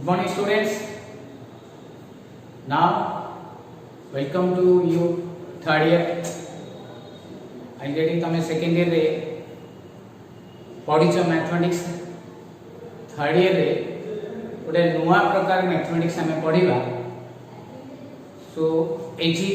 Good morning students. Now welcome to you third year. Already तमे second year रे पढ़ी mathematics third year रे गोटे नुआ प्रकार मैथमेटिक्स आम पढ़ा. सो एजी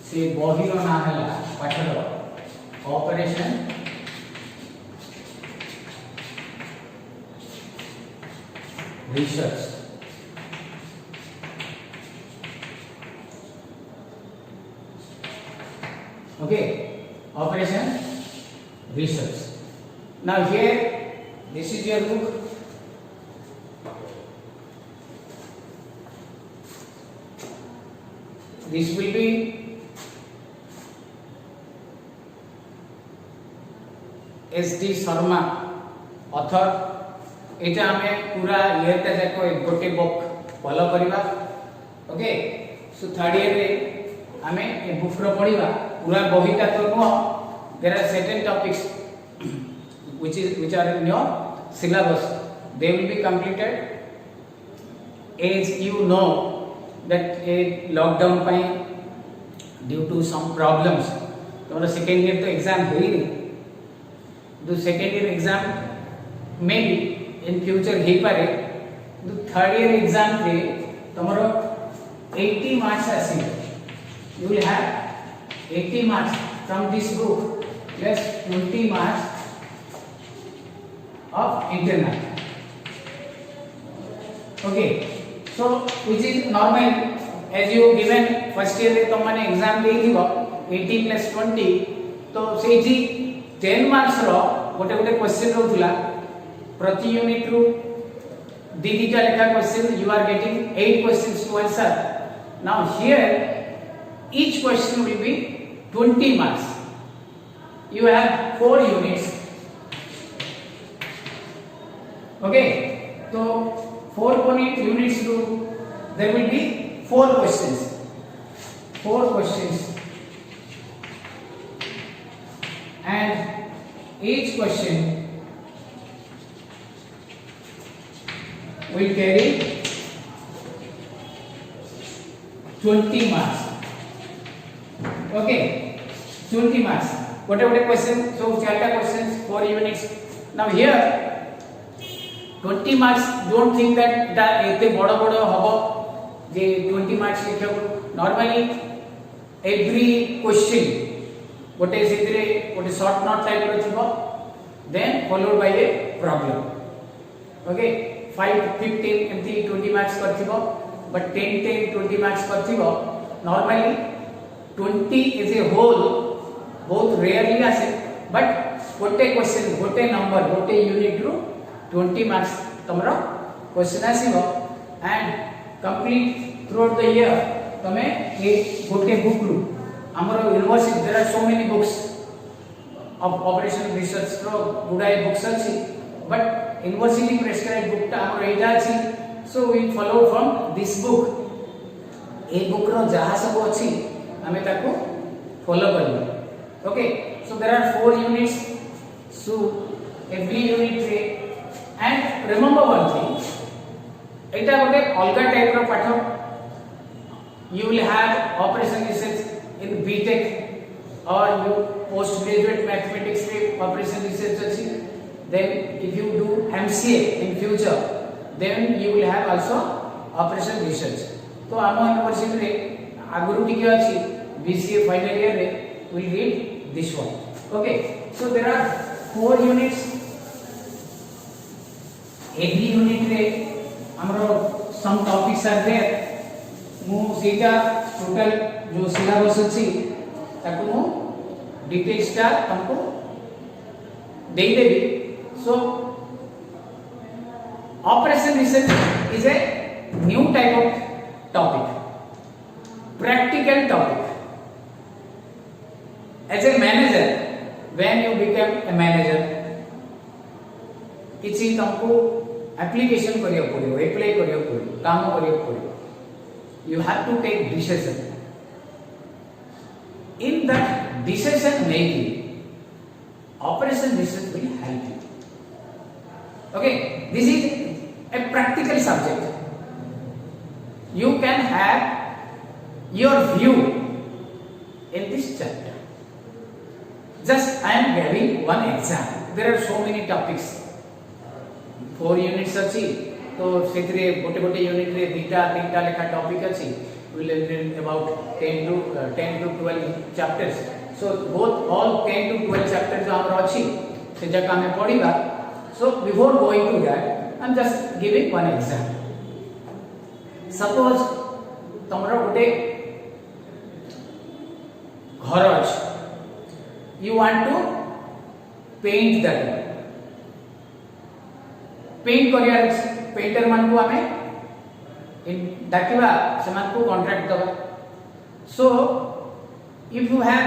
से बहीर ना है पाठर operation research. Okay, operation research. Now here this is your book. This will be SD Sharma author. एटा हमें पूरा ईयर ता जाको गोटे बुक फॉलो करबा. ओके, सो थर्ड ईयर रे हमें ए बुक रो पढ़िबा. पूरा बहीटा तो no, there are certain topics which are in your syllabus. They will be completed as you know that a lockdown pai due to some problems तुम्हारा सेकेंड ईयर तो एग्जाम है ही नहीं. तो second year exam maybe in future हे पारे. तो third year exam रे तुम्हारा 80 मार्क्स आसी. You will have 80 marks from this book plus 20 marks of internal. Okay, so which is normal as you given first year रे तुम माने exam दे दिबो 80 plus 20. तो सेठी 10 मार्क्स रो गोटे गोटे क्वेश्चन रहउतला प्रति यूनिट रू दीटा लेखा question. You are getting 8 questions to answer. Now here each question will be 20 marks. You have 4 units. Okay, so 4 units to there will be 4 questions. 4 questions, and each question will carry 20 marks. Okay, 20 marks. Whatever question, so 4 questions, 4 units. Now here 20 marks, don't think that एते बड़ा बड़ा हबो जे 20 marks लिखो. Normally every question गोटे सेतिरे गोटे short note type रो थिबो, then followed by a problem. Okay, 5 15 एमती 20 marks करथिबो, but 10 10 20 marks करथिबो. Normally 20 as a whole बहुत rarely आसे, but गोटे क्वेश्चन गोटे नंबर गोटे यूनिट रो 20 marks तमरो क्वेश्चन आसीबो. And complete throughout the year तमे ए गोटे बुक रू हमरो university there are so many books of operation research रो गुडाई बुक्स अछि, बट यूनिवर्सिटी प्रेस्क्राइब बुक ता हमरो एटा अछि. So we follow from this book. ए बुक रो जहा सब अछि हमें ताको फॉलो करबो. Okay, so there are 4 units. So every unit रे and remember one thing, एटा गोटे अलगा टाइप रो पाठ. You will have operation research in BTech or you post graduate mathematics रे operation research अछि. Then if you do MCA in future, then you will have also operation research. तो आम university रे आगुरु टिके अछि BCA फाइनल ईयर रे will read this one. Okay, so there are 4 units. Every unit रे हमरो some topics are there. मु सेटा टोटल जो सिलेबस अछि ताको मु डिटेल्स ता हमको दे देबी. So operation research is a new type of topic, practical topic. As a manager, when you become a manager, किछि तुमको एप्लीकेशन करियो पड़ियो, अप्लाई करियो पड़ियो, काम करियो पड़ियो. You have to take decision. In that decision making, operation research will help you. Okay, this is a practical subject. you can have your view in this chapter. Just I am giving one example. There are so many topics. 4 units अच्छी तो सेथरे गोटे गोटे unit रे दीटा तीनटा लेखा topic अच्छी. We will learn about 10 to 12 chapters. So both all 10 to 12 chapters हमर अच्छी से जका हमें पढ़ीबा. So before going to that, I am just giving one example. Suppose तमरो गोटे घर अछि. You want to paint that. Paint करियर पेंटर मान को हमें डाकिबा समान को कॉन्ट्रैक्ट दबा. So if you have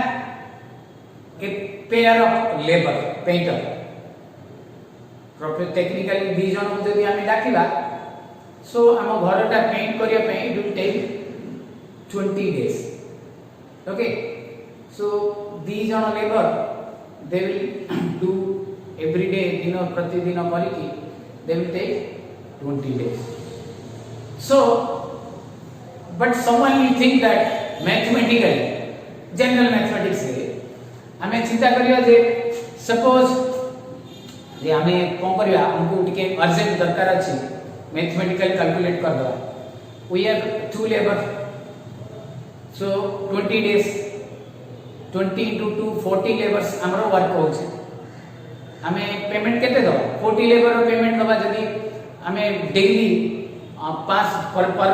a pair of labour painter proper technically 2 जन को जदी हमें डाकिबा. सो हम घरटा पेंट करिया पे it will take 20 days. Okay. So 2 जन labour they will do every day दिन प्रतिदिन करिकी they will take 20 days. So, but someone will think that mathematically, general mathematics से हमें चिंता करिया जे suppose जे हमें कौन करिया हमको टिके urgent दरकार अछि mathematical calculate कर दो. We have 2 labor. So 20 days 20 into 2 40 labors हमरो वर्क होचे. हमें पेमेंट केते दो 40 लेबर रो पेमेंट दबा जदी हमें डेली 5 पर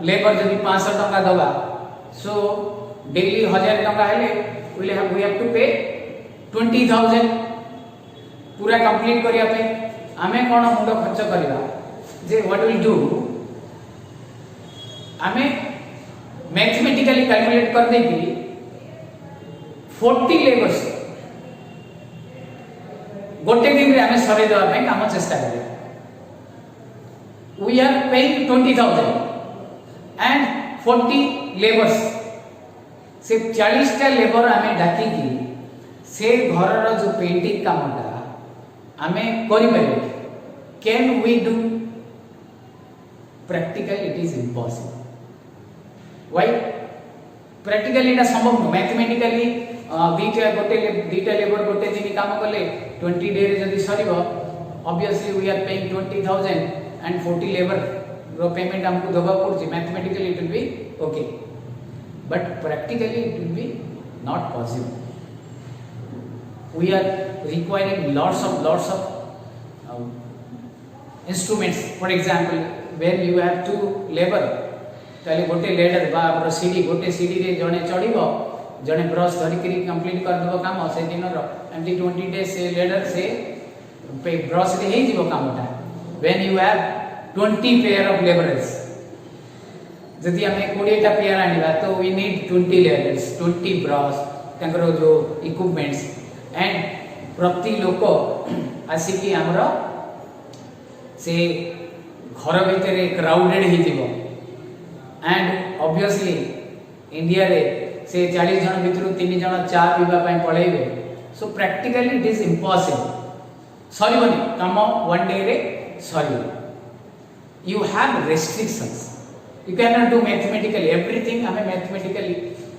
लेबर जदी 500 टका दबा. सो डेली 1000 टका हेले वी हैव टू पे 20000 पूरा कंप्लीट करिया पे. हमें कोन मुंडो खर्च करिवा जे व्हाट विल डू हमें मैथमेटिकली कैलकुलेट कर देकी 40 लेबर्स गोटे दिन रे हमें सरे देवा पे काम चेष्टा करिया. We are paying 20000 and 40 labours से 40 टा लेबर हमें डाकी की से घर रो जो पेंटिंग कामटा हमें करि परबे. Can we do practical it is impossible. Why practically इटा संभव न. मैथमेटिकली दीटा लेबर गोटे दिन काम कले 20 डे रे जदी सरीबो obviously we are paying 20000 and 40 labor रो पेमेंट हमको दबा पड़छि. Mathematically it will be okay but practically it will be not possible. We are requiring lots of instruments. For example when you have 2 labour ताले गोटे ladder बा CD गोटे CD रे जने चढ़ीबो जने ब्रश धरिकरी कंप्लीट कर दबो काम से दिन रो एमटी 20 डेज से लेडर से पे ब्रश रे हे जीवो कामटा. When you have 20 pair of labourers जदी हमें 20 टा पेयर आनिबा तो वी नीड 20 लेबरर्स 20 ब्रश तंकर जो इक्विपमेंट्स एंड प्रति लोक आसी की हमरो से घर भीतर क्राउडेड हे जीवो. एंड ऑब्वियसली इंडिया रे से 40 जन भितर 3 जन चा पीवा पई पळेबे. So practically it is impossible. सरीबनी काम वन डे रे सरी. You have restrictions. You can not do mathematically everything. हमें मैथमेटिकली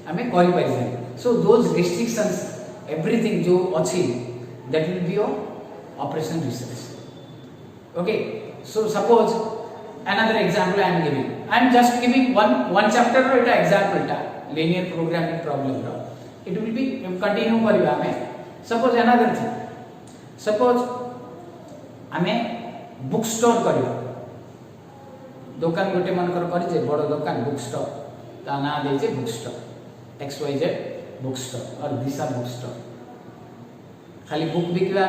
हमें करि परिबे. सो दोज रेस्ट्रिक्शंस एवरीथिंग जो अछि that will be your operation research. Okay. So suppose another example I am giving. I am just giving one chapter ro eta example ta linear programming problem ro. It will be continue kariba hame. Suppose another thing. Suppose हमें book store करियो. दुकान गोटे मन कर करि जे बड़ दुकान book store ता ना दे जे book store XYZ book store और दिशा बुक स्टोर. खाली बुक बिकवा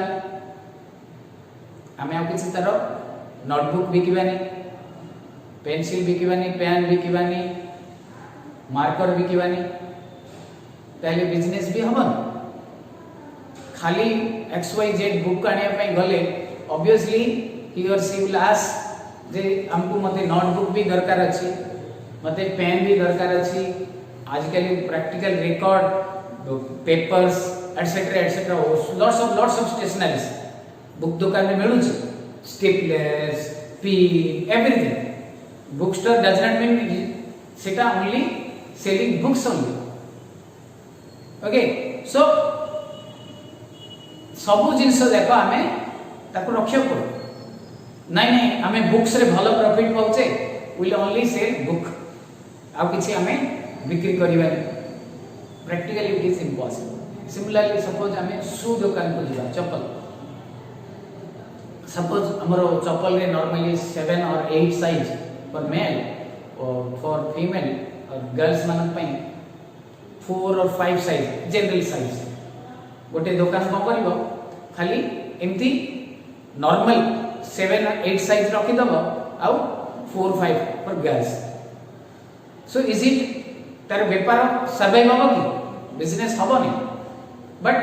हमें आ किसी तरह नोटबुक बिकवानी पेंसिल बिकवानी पेन बिकवानी मार्कर बिकवानी ताले बिजनेस भी हमन. खाली XYZ बुक आनिया पे गले ऑब्वियसली ही और सी विल आस्क जे हमको मते नोटबुक भी दरकार अछि मते पेन भी दरकार अछि आजकल practical record papers etcetera lots of stationeries book दुकान में मिलु छ staplers pin everything bookstore does not mean सेटा only selling books only. Okay, so सबु जिनस देखो आमे ताको रखियो पड़ो नहीं नहीं आमे बुक्स रे भलो प्रॉफिट पाउचे विल ओनली सेल बुक आ किछि आमे बिक्री करिबानी practically it is impossible. Similarly suppose आमे शू दुकान को जिबा चप्पल सपोज हमरो चप्पल रे नॉर्मली 7 और 8 साइज फॉर मेल और फॉर फीमेल और गर्ल्स मान पई 4 और 5 साइज जनरल साइज गोटे दुकान को करिवो खाली एमती नॉर्मल 7 और 8 साइज रखि दबो आउ 4 5 four girls. So is it तार व्यापार सर्वाइव हो कि बिजनेस हबो नहीं but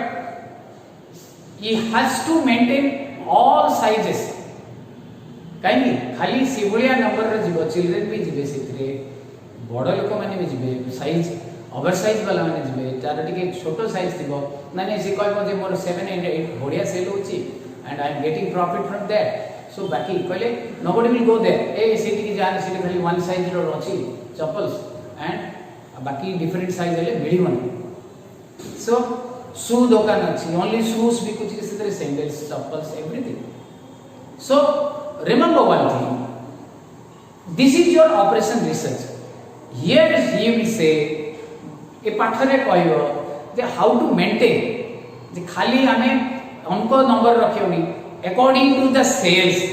he has to maintain all sizes कहीं खाली सिभलिया नंबर रे जीवो चिल्ड्रन भी जीवे सेतरे बड़ लोक माने भी जीवे साइज ओवर साइज वाला माने जीवे तार टिके छोटो साइज थिबो नाने से कहबो जे मोर 7 एंड 8 बढ़िया सेल होची and I am getting profit from that. So बाकी कहले nobody will go there a city की जाने सिटी खाली वन साइज रो अछि चप्पल्स एंड बाकी डिफरेंट साइज ले मिलिबनी. सो शू दुकान अछि ओनली शूज भी कुछ किसी तरह sandals chappals everything. So remember one thing, this is your operation research. Here he will say ए पाठरे कहयो जे how to maintain जे खाली हमें उनको नंबर रखियोनी according to the sales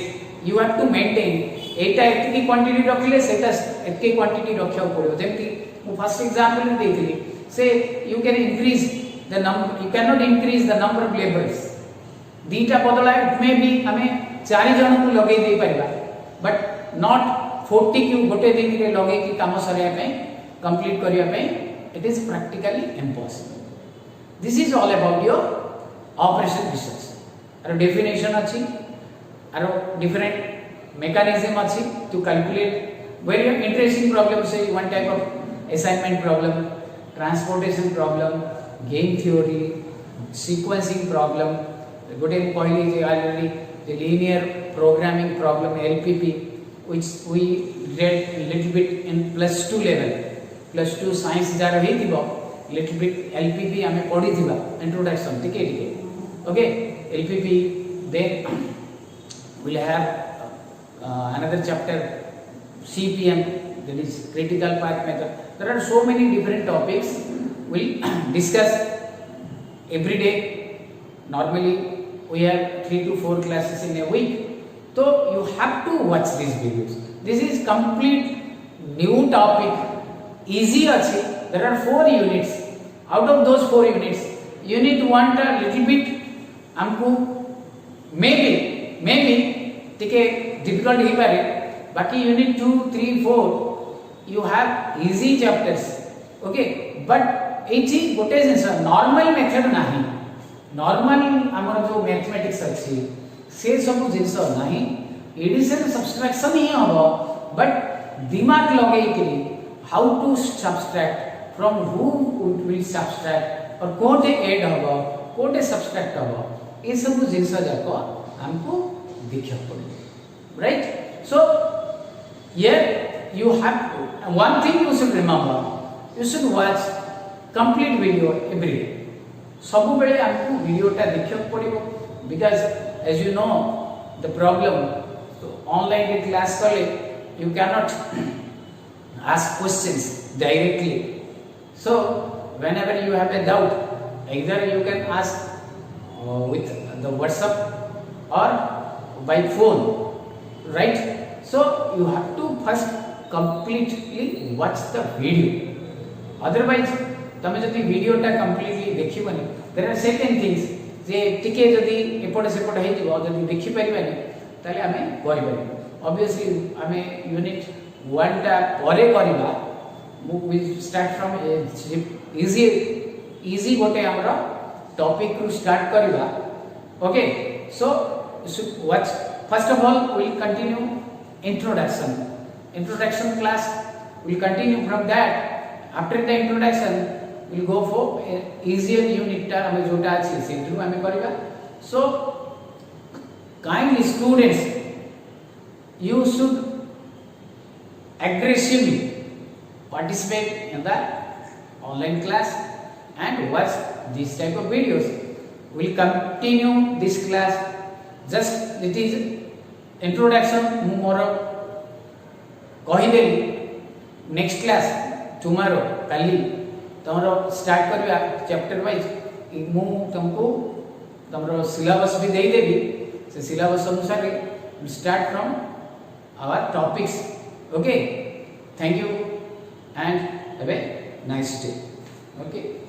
you have to maintain Etah एतकी quantity रखले सेटा एतकी क्वांटिटी रखियो पड़ो. जेमति मु फर्स्ट एग्जांपल में देथिली से you can increase the number, you cannot increase the number of laborers. दीटा बदला इट मे बी हमें 4 जन को लगे दे परिबा बट नॉट 40 क्यू गोटे दिन रे लगे कि काम सरिया पे कंप्लीट करिया पे it is practically impossible. This is all about your operation research. आरो डेफिनेशन अछि आरो डिफरेंट मैकेनिज्म अछि to calculate very interesting problem से one type of assignment problem, transportation problem, game theory, sequencing problem. गोटे कहली जे already the linear programming problem LPP which we read little bit in +2 level +2 science jar हे दिबो little bit LPP हमें पढ़ी दिबा introduction टिके टिके okay LPP then we'll have another chapter CPM that is critical path method. There are so many different topics we'll discuss every day. Normally we have 3 to 4 classes in a week, so you have to watch these videos. This is complete new topic, easy achi. There are 4 units. Out of those 4 units, unit 1 ta little bit हमको maybe टिके difficult ही पारे. बाकी unit 2 3 4 you have easy chapters, okay, but एठी गोटे जिंस normal method नाही. Normal हमर जो mathematics अछि से सब जिंस नाही एडिशन सब्सट्रैक्शन ही हो बट दिमाग लगे के how to subtract from who will subtract और कोटे ऐड हो कोटे सब्सट्रैक्ट हो ए सब जिंस जाको हमको देखियो पड़े right. So here you have one thing you should remember, you should watch complete video every day. सब बेले आपको वीडियोटा देखियो पड़िबो because as you know the problem तो ऑनलाइन रे क्लास करले you can not ask questions directly. So whenever you have a doubt either you can ask with the WhatsApp or by phone, right? So you have to first completely watch the video. Otherwise तमे जदि वीडियोटा completely देखिबनी there are certain things जे टिके जदि एपड सेपड हे जिवो जदि देखि परिबानी ताले हमें करि परिबा. ऑब्वियसली हमें यूनिट 1 टा परे करिबा वी स्टार्ट फ्रॉम इजी गोटे हमरा टॉपिक रु स्टार्ट करिबा. Okay, so what first of all we will continue introduction class. We will continue from that. After the introduction we will go for easier unit ta hame jota achi setru hame kariba. So kindly students, you should aggressively participate in the online class and watch this type of videos. We'll continue this class. Just it is introduction ମୁଁ ମୋର କହିଦେଲି. Next class tomorrow काली तमरो start करबा chapter wise मु तुमको तमरो syllabus भी दे देबी. से syllabus अनुसार start from our topics. Okay, thank you and have a nice day. Okay.